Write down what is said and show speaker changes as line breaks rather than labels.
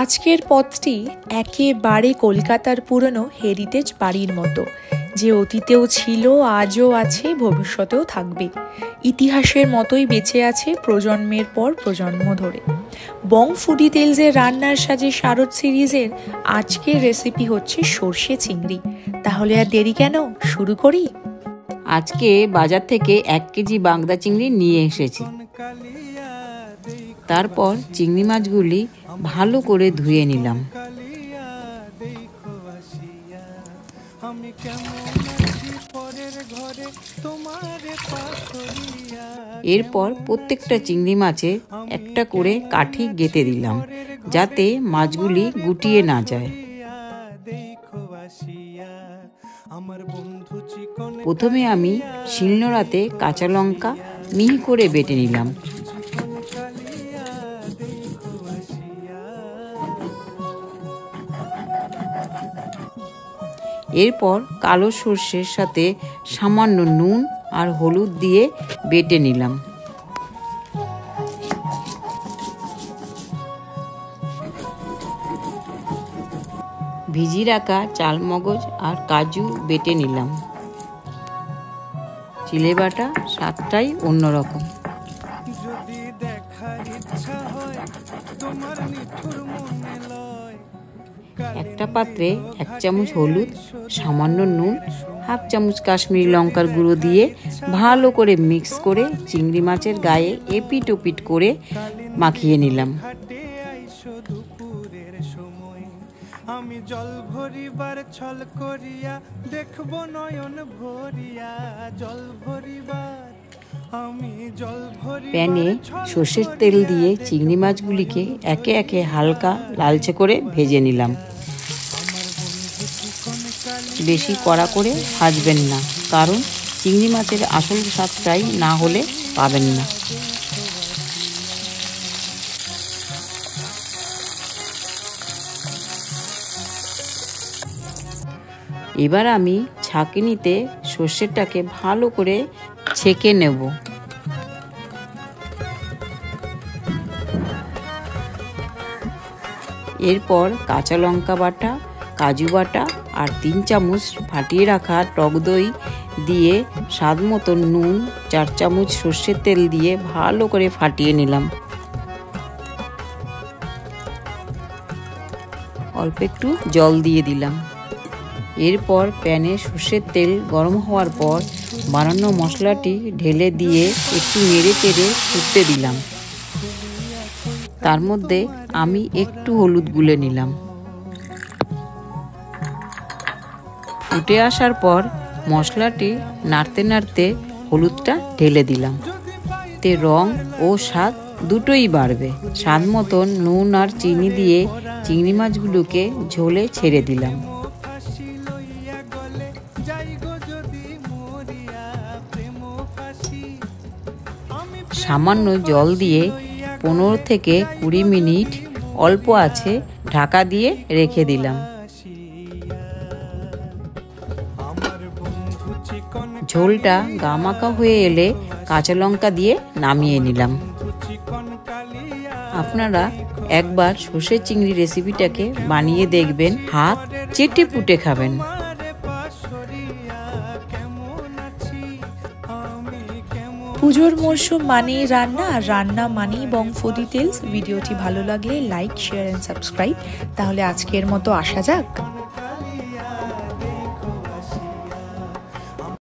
আজকের পথটি একেবারে কলকাতার পুরনো হেরিটেজ বাড়ির মতো, যে অতীতেও ছিল, আজও আছে, ভবিষ্যতেও থাকবে। ইতিহাসের মতোই বেঁচে আছে প্রজন্মের পর প্রজন্ম ধরে। বং ফুডি টেলসের রান্নার সাজে শারদ সিরিজের আজকের রেসিপি হচ্ছে সর্ষে চিংড়ি। তাহলে আর দেরি কেন, শুরু করি।
আজকে বাজার থেকে 1 কেজি বাগদা চিংড়ি নিয়ে এসেছি। তারপর চিংড়ি মাছগুলি ভালো করে ধুয়ে নিলাম। এরপর প্রত্যেকটা চিংড়ি মাছে একটা করে কাঠি গেঁথে দিলাম, যাতে মাছগুলি গুটিয়ে না যায়। প্রথমে আমি শিলনোড়াতে কাঁচা লঙ্কা মিহি করে বেটে নিলাম। এরপর কালো সর্ষের সাথে সামান্য নুন আর হলুদ দিয়ে বেটে নিলাম। ভিজিয়ে রাখা চালমগজ আর কাজু বেটে নিলাম। চিলে বাটা স্বাদটাই অন্যরকম। একটা পাত্রে 1 চামচ হলুদ, সামান্য নুন, হাফ চামচ কাশ্মীরি লঙ্কার গুঁড়ো দিয়ে ভালো করে মিক্স করে চিংড়ি মাছের গায়ে এপিট ওপিট করে মাখিয়ে নিলাম। আমি জল ভরিবার ছল করিয়া দেখব নয়ন ভরিয়া, জল ভরিবার আমি জল ভরি। প্যানে সর্ষের তেল দিয়ে চিংড়ি মাছগুলিকে একে একে হালকা লালচে করে ভেজে নিলাম। বেশি কড়া করে ভাজবেন না, কারণ চিংড়ি মাছের আসল স্বাদটাই না হলে পাবেন না। এবার আমি ছাঁকনিতে সর্ষেটাকে ভালো করে ছেঁকে নেব। এরপর কাঁচা লঙ্কা বাটা, কাজু বাটা আর 3 চামচ ফাটিয়ে রাখা টক দই দিয়ে স্বাদ মতো নুন, 4 চামচ সর্ষের তেল দিয়ে ভালো করে ফাটিয়ে নিলাম। অল্প একটু জল দিয়ে দিলাম। এরপর প্যানে সর্ষের তেল গরম হওয়ার পর বানানো মশলাটি ঢেলে দিয়ে একটু নেড়ে চেড়ে ফুটতে দিলাম। তার মধ্যে আমি একটু হলুদ গুলে নিলাম। ফুটে আসার পর মশলাটি নাড়তে নাড়তে হলুদটা ঢেলে দিলাম। তে রং ও স্বাদ দুটোই বাড়বে। স্বাদ মতন নুন আর চিনি দিয়ে চিংড়ি মাছগুলোকে ঝোলে ছেড়ে দিলাম। সামান্য জল দিয়ে 15 থেকে 20 মিনিট অল্প আঁচে ঢাকা দিয়ে রেখে দিলাম। ঝোলটা গামাখা হয়ে এলে কাঁচা লঙ্কা দিয়ে নামিয়ে নিলাম। আপনারা একবার সর্ষে চিংড়ি রেসিপিটাকে বানিয়ে দেখবেন, হাত চেটে পুটে খাবেন।
পুজোর মরশুম মানেই রান্না, আর রান্না মানেই বং ফুডি টেলস। ভিডিওটি ভালো লাগলে লাইক, শেয়ার এন্ড সাবস্ক্রাইব। তাহলে আজকের মতো আসা যাক।